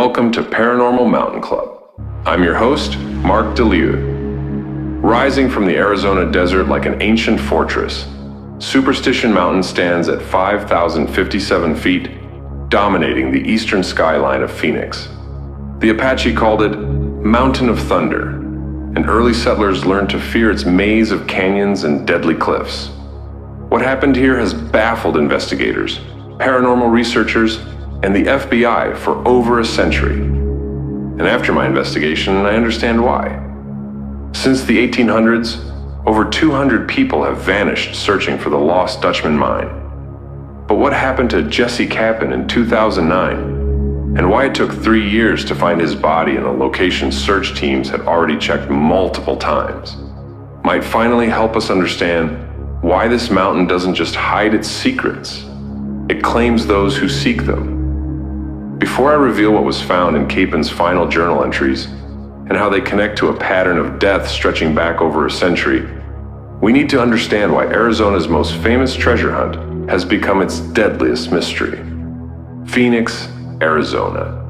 welcome to Paranormal Mountain Club. I'm your host, Mark DeLieu. Rising from the Arizona desert like an ancient fortress, Superstition Mountain stands at 5,057 feet, dominating the eastern skyline of Phoenix. The Apache called it Mountain of Thunder, and early settlers learned to fear its maze of canyons and deadly cliffs. What happened here has baffled investigators, paranormal researchers, and the FBI for over a century. And after my investigation, I understand why. Since the 1800s, over 200 people have vanished searching for the lost Dutchman mine. But what happened to Jesse Capin in 2009? And why it took 3 years to find his body in a location search teams had already checked multiple times might finally help us understand why this mountain doesn't just hide its secrets, it claims those who seek them. Before I reveal what was found in Capin's final journal entries and how they connect to a pattern of death stretching back over a century, we need to understand why Arizona's most famous treasure hunt has become its deadliest mystery. Phoenix, Arizona.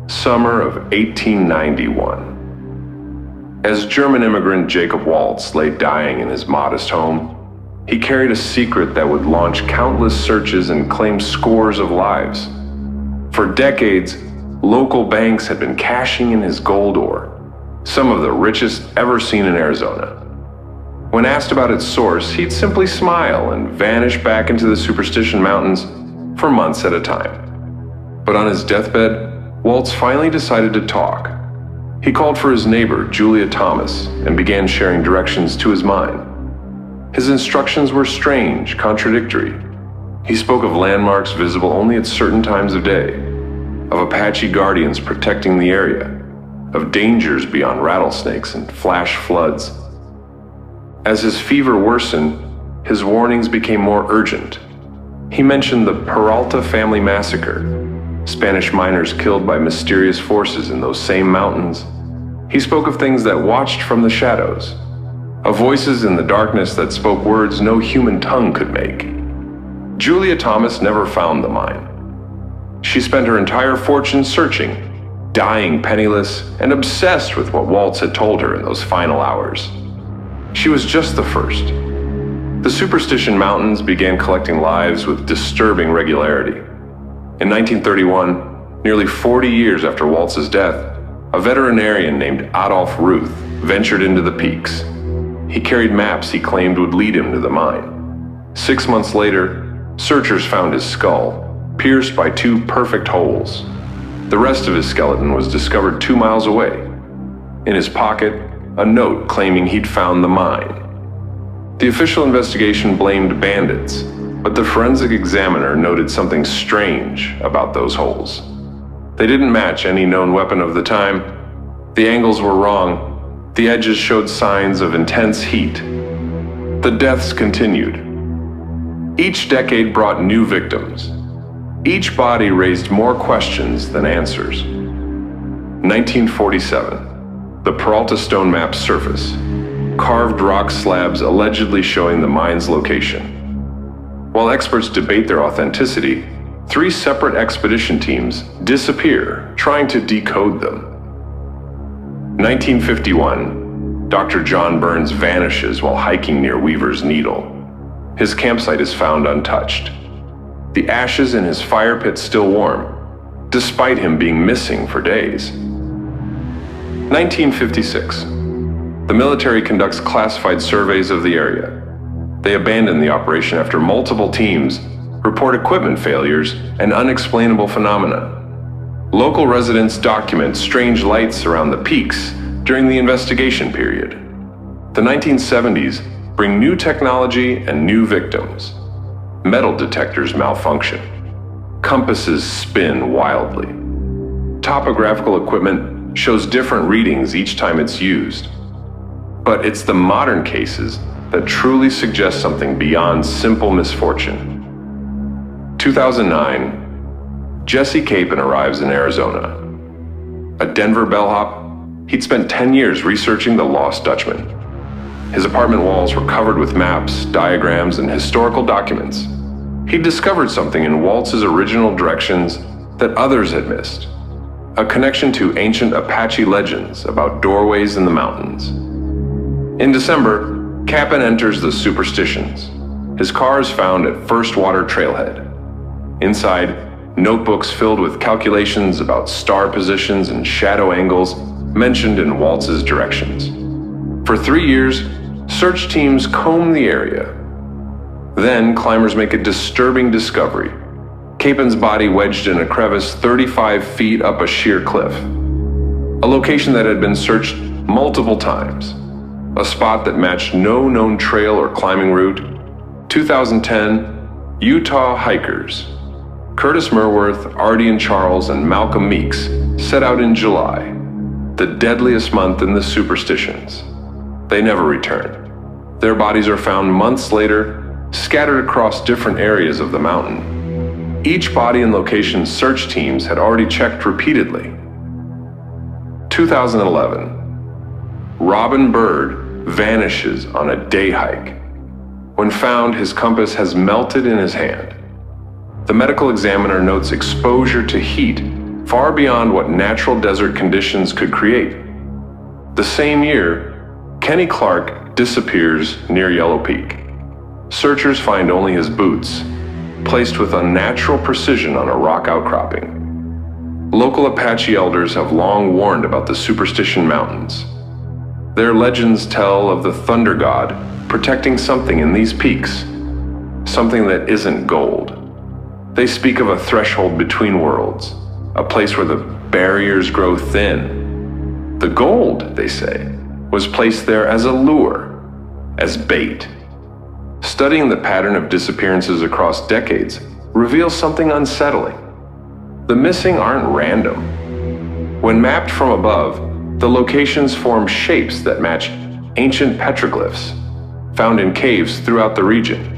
Summer of 1891. As German immigrant Jacob Waltz lay dying in his modest home, he carried a secret that would launch countless searches and claim scores of lives. For decades, local banks had been cashing in his gold ore, some of the richest ever seen in Arizona. When asked about its source, he'd simply smile and vanish back into the Superstition Mountains for months at a time. But on his deathbed, Waltz finally decided to talk. He called for his neighbor, Julia Thomas, and began sharing directions to his mine. His instructions were strange, contradictory. He spoke of landmarks visible only at certain times of day, of Apache guardians protecting the area, of dangers beyond rattlesnakes and flash floods. As his fever worsened, his warnings became more urgent. He mentioned the Peralta family massacre, Spanish miners killed by mysterious forces in those same mountains. He spoke of things that watched from the shadows, of voices in the darkness that spoke words no human tongue could make. Julia Thomas never found the mine. She spent her entire fortune searching, dying penniless and obsessed with what Waltz had told her in those final hours. She was just the first. The Superstition Mountains began collecting lives with disturbing regularity. In 1931, nearly 40 years after Waltz's death, a veterinarian named Adolf Ruth ventured into the peaks. He carried maps he claimed would lead him to the mine. 6 months later, searchers found his skull, pierced by 2 perfect holes. The rest of his skeleton was discovered 2 miles away. In his pocket, a note claiming he'd found the mine. The official investigation blamed bandits, but the forensic examiner noted something strange about those holes. They didn't match any known weapon of the time. The angles were wrong. The edges showed signs of intense heat. The deaths continued. Each decade brought new victims. Each body raised more questions than answers. 1947, the Peralta stone maps surface, carved rock slabs allegedly showing the mine's location. While experts debate their authenticity, 3 separate expedition teams disappear trying to decode them. 1951, Dr. John Burns vanishes while hiking near Weaver's Needle. His campsite is found untouched. The ashes in his fire pit still warm, despite him being missing for days. 1956, the military conducts classified surveys of the area. They abandon the operation after multiple teams report equipment failures and unexplainable phenomena. Local residents document strange lights around the peaks during the investigation period. The 1970s bring new technology and new victims. Metal detectors malfunction. Compasses spin wildly. Topographical equipment shows different readings each time it's used. But it's the modern cases that truly suggest something beyond simple misfortune. 2009, Jesse Capin arrives in Arizona. A Denver bellhop, he'd spent 10 years researching the lost Dutchman. His apartment walls were covered with maps, diagrams, and historical documents. He'd discovered something in Waltz's original directions that others had missed. a connection to ancient Apache legends about doorways in the mountains. In December, Cap'n enters the Superstitions. His car is found at First Water Trailhead. Inside, notebooks filled with calculations about star positions and shadow angles mentioned in Waltz's directions. For 3 years, search teams comb the area. Then, climbers make a disturbing discovery. Cap'n's body wedged in a crevice 35 feet up a sheer cliff. A location that had been searched multiple times. A spot that matched no known trail or climbing route. 2010, Utah hikers. Curtis Merworth, Ardian Charles, and Malcolm Meeks set out in July, the deadliest month in the Superstitions. They never returned. Their bodies are found months later, scattered across different areas of the mountain. Each body and location search teams had already checked repeatedly. 2011. Robin Bird vanishes on a day hike. When found, his compass has melted in his hand. The medical examiner notes exposure to heat far beyond what natural desert conditions could create. The same year, Kenny Clark disappears near Yellow Peak. Searchers find only his boots, placed with unnatural precision on a rock outcropping. Local Apache elders have long warned about the Superstition Mountains. Their legends tell of the thunder god protecting something in these peaks, something that isn't gold. They speak of a threshold between worlds, a place where the barriers grow thin. The gold, they say, was placed there as a lure, as bait. Studying the pattern of disappearances across decades reveals something unsettling. The missing aren't random. When mapped from above, the locations form shapes that match ancient petroglyphs found in caves throughout the region.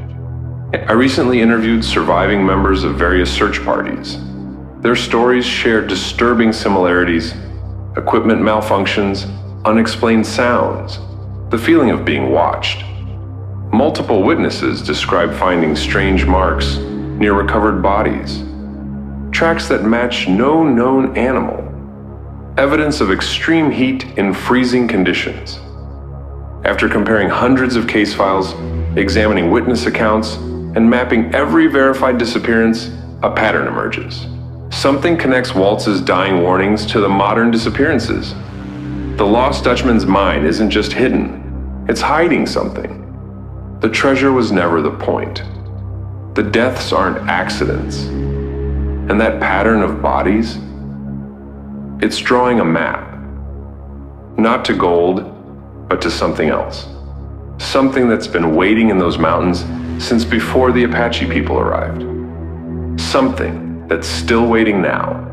I recently interviewed surviving members of various search parties. Their stories share disturbing similarities: equipment malfunctions, unexplained sounds, the feeling of being watched. Multiple witnesses describe finding strange marks near recovered bodies, tracks that match no known animal, evidence of extreme heat in freezing conditions. After comparing hundreds of case files, examining witness accounts, and mapping every verified disappearance, a pattern emerges. Something connects Waltz's dying warnings to the modern disappearances. The lost Dutchman's mind isn't just hidden, it's hiding something. The treasure was never the point. The deaths aren't accidents. And that pattern of bodies, it's drawing a map. Not to gold, but to something else. Something that's been waiting in those mountains since before the Apache people arrived. Something that's still waiting now.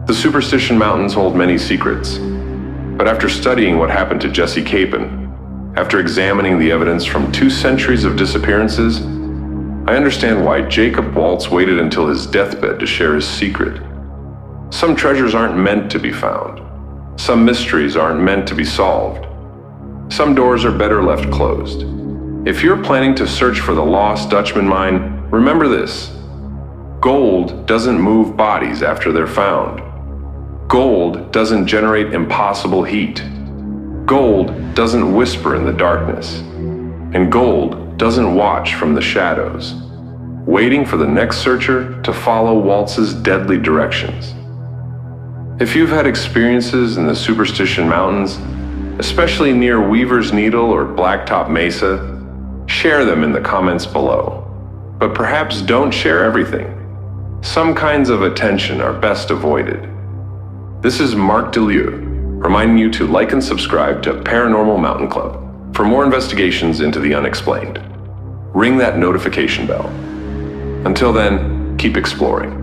The Superstition Mountains hold many secrets, but after studying what happened to Jesse Capon, after examining the evidence from 2 centuries of disappearances, I understand why Jacob Waltz waited until his deathbed to share his secret. Some treasures aren't meant to be found. Some mysteries aren't meant to be solved. Some doors are better left closed. If you're planning to search for the lost Dutchman mine, remember this: gold doesn't move bodies after they're found. Gold doesn't generate impossible heat. Gold doesn't whisper in the darkness. And gold doesn't watch from the shadows, waiting for the next searcher to follow Waltz's deadly directions. If you've had experiences in the Superstition Mountains, especially near Weaver's Needle or Blacktop Mesa, share them in the comments below. But perhaps don't share everything. Some kinds of attention are best avoided. This is Mark DeLieu, reminding you to like and subscribe to Paranormal Mountain Club for more investigations into the unexplained. Ring that notification bell. Until then, keep exploring.